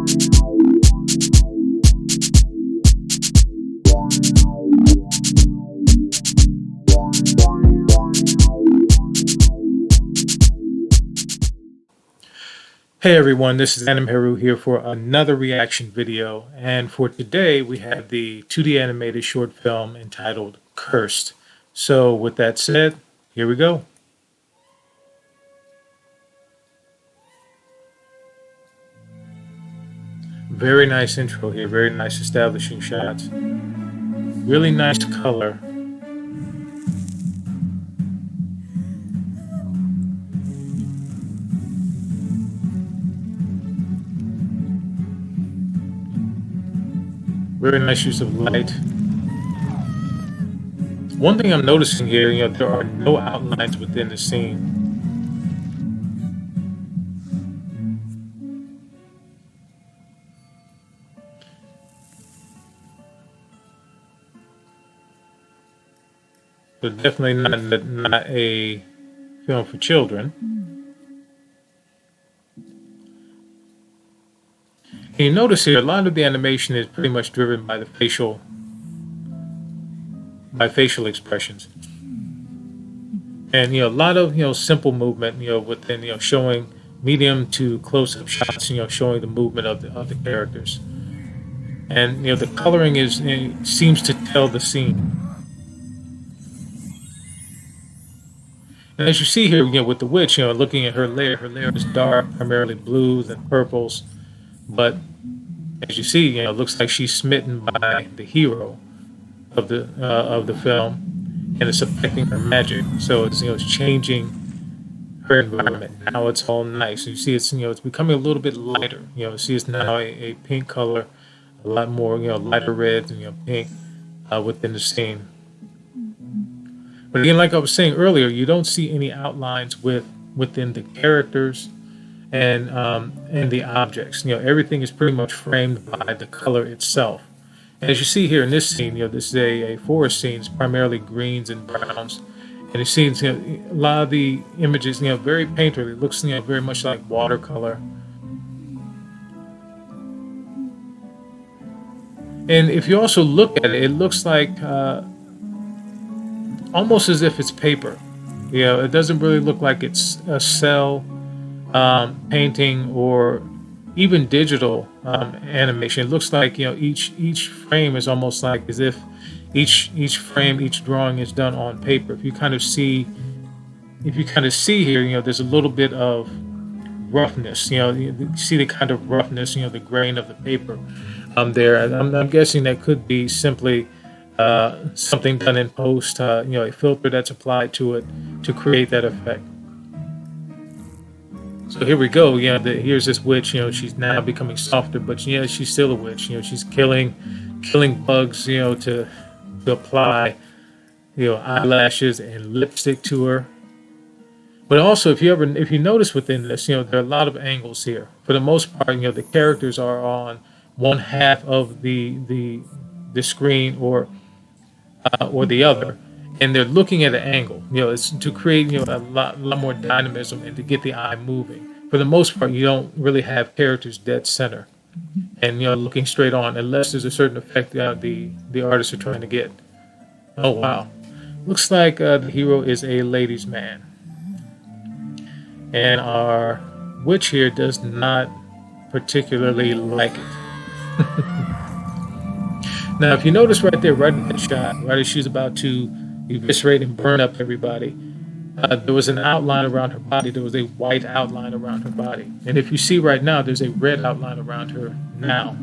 Hey everyone, this is Anim here for another reaction video, and for today we have the 2D animated short film entitled Cursed. So with that said, here we go. Very nice intro here, very nice establishing shots. Really nice color. Very nice use of light. One thing I'm noticing here, there are no outlines within the scene. So definitely not a film for children. And you notice here, a lot of the animation is pretty much driven by the facial expressions. And a lot of simple movement, within showing medium to close-up shots, showing the movement of the characters. And the coloring seems to tell the scene. And as you see here, with the witch, looking at her layer is dark, primarily blues and purples. But as you see, it looks like she's smitten by the hero of the film, and it's affecting her magic. So it's changing her environment. Now it's all nice. You see, it's becoming a little bit lighter. You see, it's now a pink color, a lot more lighter reds and pink within the scene. But again, like I was saying earlier, you don't see any outlines within the characters and the objects. Everything is pretty much framed by the color itself. And as you see here in this scene, this is a forest scene. It's primarily greens and browns, and it seems a lot of the images very painterly. It looks very much like watercolor. And if you also look at it, it looks like almost as if it's paper. It doesn't really look like it's a cell painting or even digital animation. It looks like each frame is almost like as if each frame, each drawing is done on paper. If you kind of see here, there's a little bit of roughness. You see the kind of roughness, the grain of the paper there. I'm guessing that could be simply something done in post, a filter that's applied to it to create that effect. So here we go. Here's this witch. She's now becoming softer, but she's still a witch. She's killing bugs. To apply, eyelashes and lipstick to her. But also, if you notice within this, there are a lot of angles here. For the most part, the characters are on one half of the screen or the other, and they're looking at an angle. It's to create a lot more dynamism and to get the eye moving. For the most part, you don't really have characters dead center and looking straight on, unless there's a certain effect the artists are trying to get. Oh wow, looks like the hero is a ladies' man, and our witch here does not particularly like it. Now, if you notice right there, right in that shot, right as she's about to eviscerate and burn up everybody, there was an outline around her body. There was a white outline around her body. And if you see right now, there's a red outline around her now.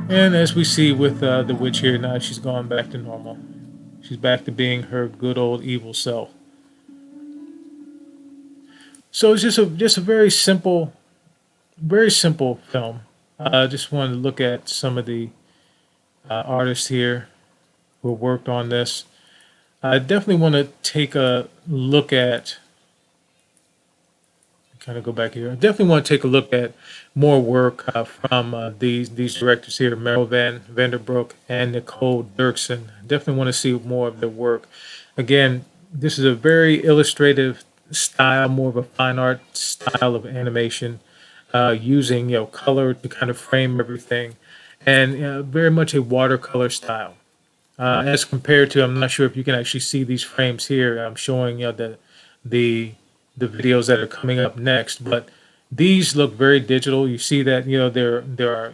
And as we see with the witch here now, she's gone back to normal. She's back to being her good old evil self. So it's just a very simple film. I just wanted to look at some of the artists here who worked on this. I definitely want to take a look at, kind of go back here. I definitely want to take a look at more work from these directors here, Merel Broek and Nicole Derksen. Definitely want to see more of their work. Again, this is a very illustrative style, more of a fine art style of animation, using color to kind of frame everything, and very much a watercolor style. As compared to, I'm not sure if you can actually see these frames here. I'm showing the the videos that are coming up next, but these look very digital. You see that there are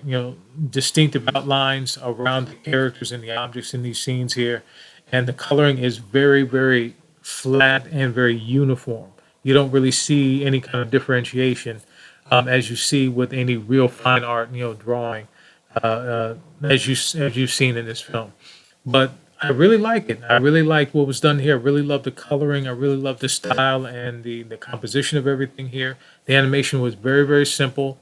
distinctive outlines around the characters and the objects in these scenes here, and the coloring is very flat and very uniform. You don't really see any kind of differentiation as you see with any real fine art drawing as you've seen in this film. But I really like it. I really like what was done here. I really love the coloring. I really love the style and the composition of everything here. The animation was very simple.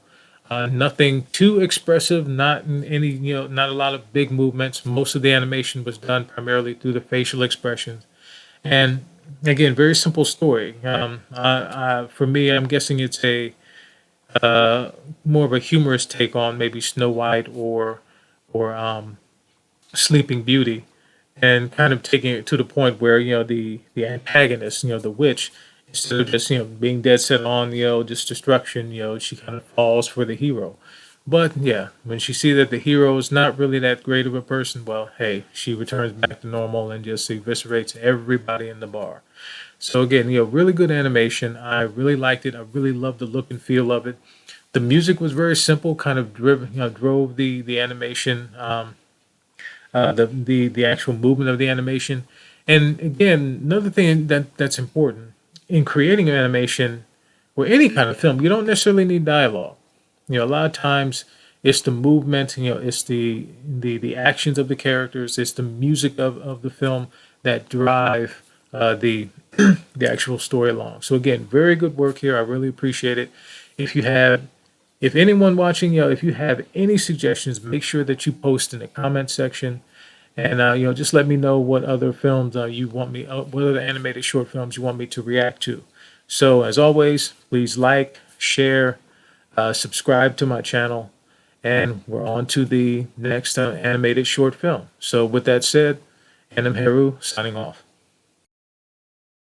Nothing too expressive. Not in any not a lot of big movements. Most of the animation was done primarily through the facial expressions. And again, very simple story. For me, I'm guessing it's a more of a humorous take on maybe Snow White or Sleeping Beauty, and kind of taking it to the point where the antagonist, the witch, instead of just being dead set on just destruction, she kind of falls for the hero. But yeah, when she sees that the hero is not really that great of a person, well, hey, she returns back to normal and just eviscerates everybody in the bar. So again, really good animation. I really liked it. I really loved the look and feel of it. The music was very simple, kind of drove the animation, the actual movement of the animation. And again, another thing that's important in creating an animation or any kind of film, you don't necessarily need dialogue. A lot of times it's the movement, it's the actions of the characters, it's the music of the film that drive the the actual story along. So again, very good work here. I really appreciate it. If you have if anyone watching, if you have any suggestions, make sure that you post in the comment section, and just let me know what other films what other animated short films you want me to react to. So as always, please like, share, subscribe to my channel, and we're on to the next animated short film. So with that said, Anim signing off.